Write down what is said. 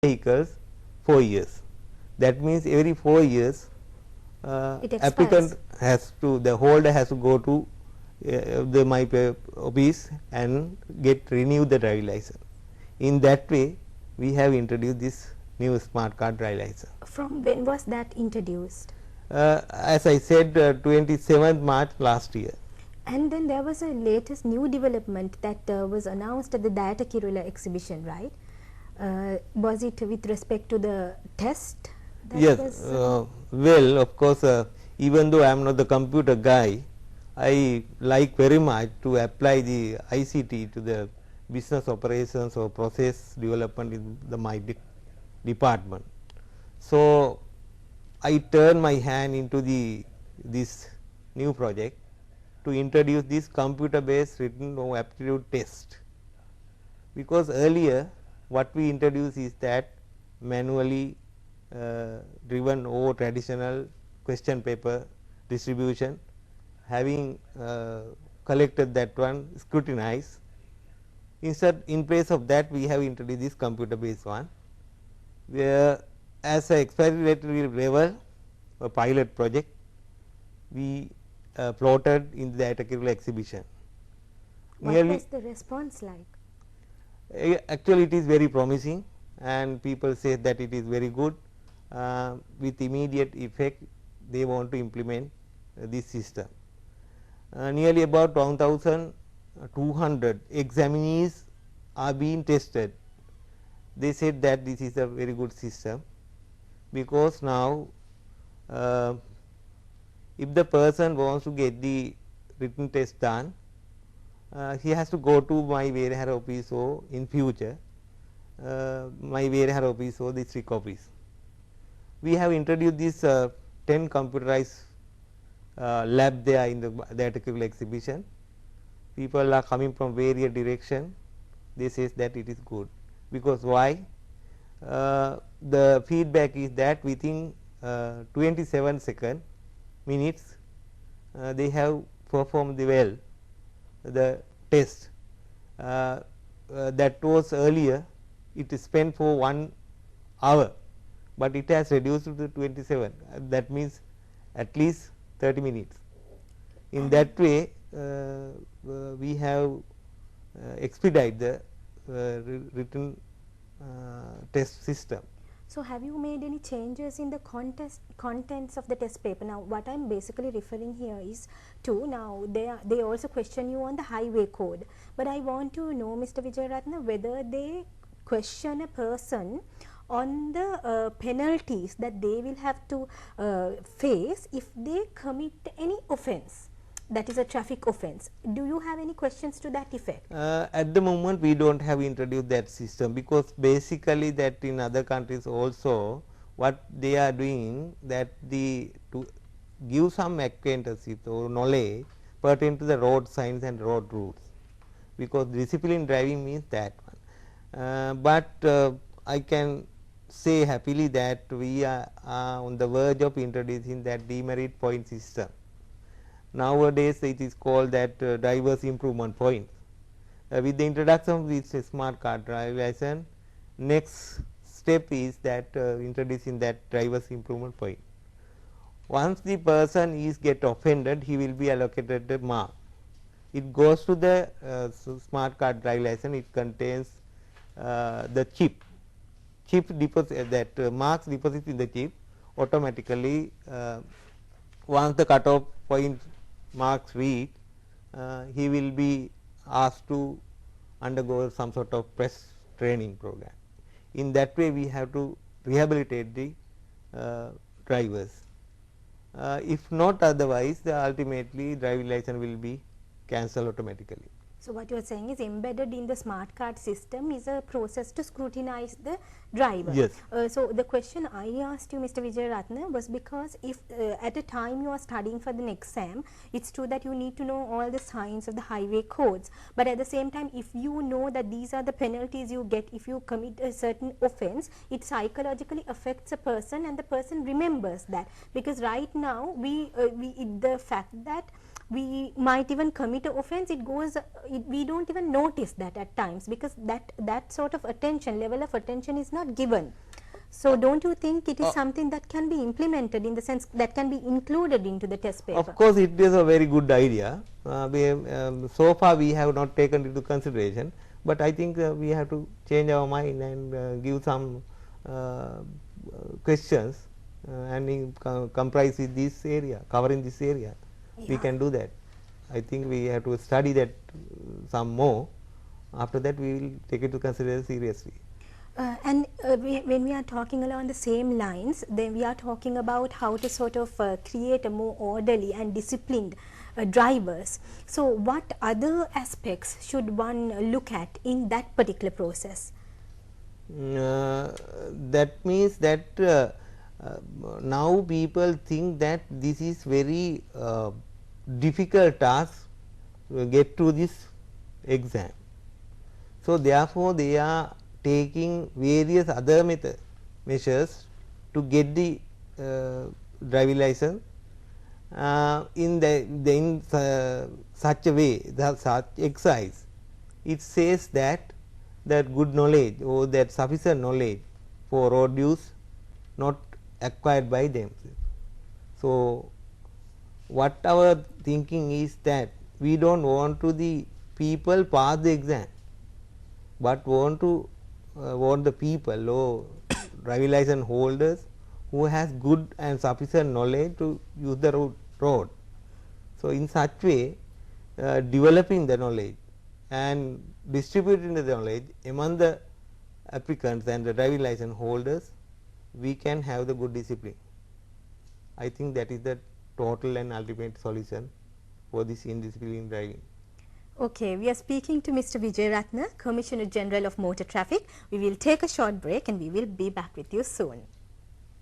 vehicles 4 years. That means every 4 years applicant has to, the holder has to go to the my office and get renew the driving license. In that way, we have introduced this new smart card driving license. From when was that introduced? As I said, 27th March last year. And then there was a latest new development that was announced at the Wijeratne exhibition, right? Was it with respect to the test? Yes, well, of course, even though I am not the computer guy, I like very much to apply the ICT to the business operations or process development in my department. So, I turn my hand into this new project to introduce this computer based written aptitude test, because earlier what we introduced is that manually driven or traditional question paper distribution, having collected that one, scrutinized. Instead, in place of that, we have introduced this computer based one, where as a exploratory level a pilot project we plotted in the Wijeratne exhibition. What was the response like? Actually, it is very promising, and people say that it is very good. With immediate effect, they want to implement this system. Nearly about 1,200 examinees are being tested. They said that this is a very good system, because now if the person wants to get the written test done, he has to go to my Wijeratne office or in future my Wijeratne office or district office. We have introduced this 10 computerized lab there in the Wijeratne exhibition. People are coming from various directions. They say that it is good, because why? The feedback is that within 27 minutes they have performed well the test. That was earlier it is spent for 1 hour, but it has reduced to 27. That means at least 30 minutes. In that way, we have expedite the written test system. So, have you made any changes in the contents of the test paper? Now, what I am basically referring here is to, now they also question you on the highway code, but I want to know, Mr. Wijeratne, whether they question a person on the penalties that they will have to face if they commit any offence, that is a traffic offence. Do you have any questions to that effect? At the moment, we do not have introduced that system, because basically that in other countries also what they are doing, that to give some acquaintances or knowledge pertaining to the road signs and road rules, because discipline driving means that one. But I can say happily that we are on the verge of introducing that demerit point system. Nowadays, it is called that drivers improvement point. With the introduction of this smart card driving license, next step is that introducing that drivers improvement point. Once the person is get offended, he will be allocated a mark. It goes to the smart card driving license. It contains the chip deposit, that marks deposit in the chip automatically. Once the cutoff point marks reach, he will be asked to undergo some sort of press training program. In that way, we have to rehabilitate the drivers. If not otherwise, ultimately driving license will be cancelled automatically. So, what you are saying is embedded in the smart card system is a process to scrutinize the driver. Yes. So, the question I asked you, Mr. Wijeratne, was because if at a time you are studying for the exam, it is true that you need to know all the signs of the highway codes, but at the same time, if you know that these are the penalties you get if you commit a certain offence, it psychologically affects a person and the person remembers that, because right now the fact that we might even commit an offense. We don't even notice that at times, because that sort of level of attention is not given. So don't you think it is something that can be implemented, in the sense that can be included into the test paper? Of course, it is a very good idea. So far we have not taken into consideration, but I think we have to change our mind and give some questions and comprise with this area, covering this area. We can do that. I think we have to study that some more. After that, we will take it to consider seriously. When we are talking along the same lines, then we are talking about how to sort of create a more orderly and disciplined drivers. So what other aspects should one look at in that particular process? That means that now people think that this is very difficult task to get to this exam. So therefore, they are taking various other measures to get the driving license in such a way, such exercise. It says that good knowledge or that sufficient knowledge for road use not acquired by them. So what our thinking is that we don't want to the people pass the exam, but want the people or driving license holders who has good and sufficient knowledge to use the road. So in such way, developing the knowledge and distributing the knowledge among the applicants and the driving license holders, we can have the good discipline. I think that is the total and ultimate solution for this indisciplined driving. Okay, we are speaking to Mr. Wijeratne, Commissioner General of Motor Traffic. We will take a short break and we will be back with you soon.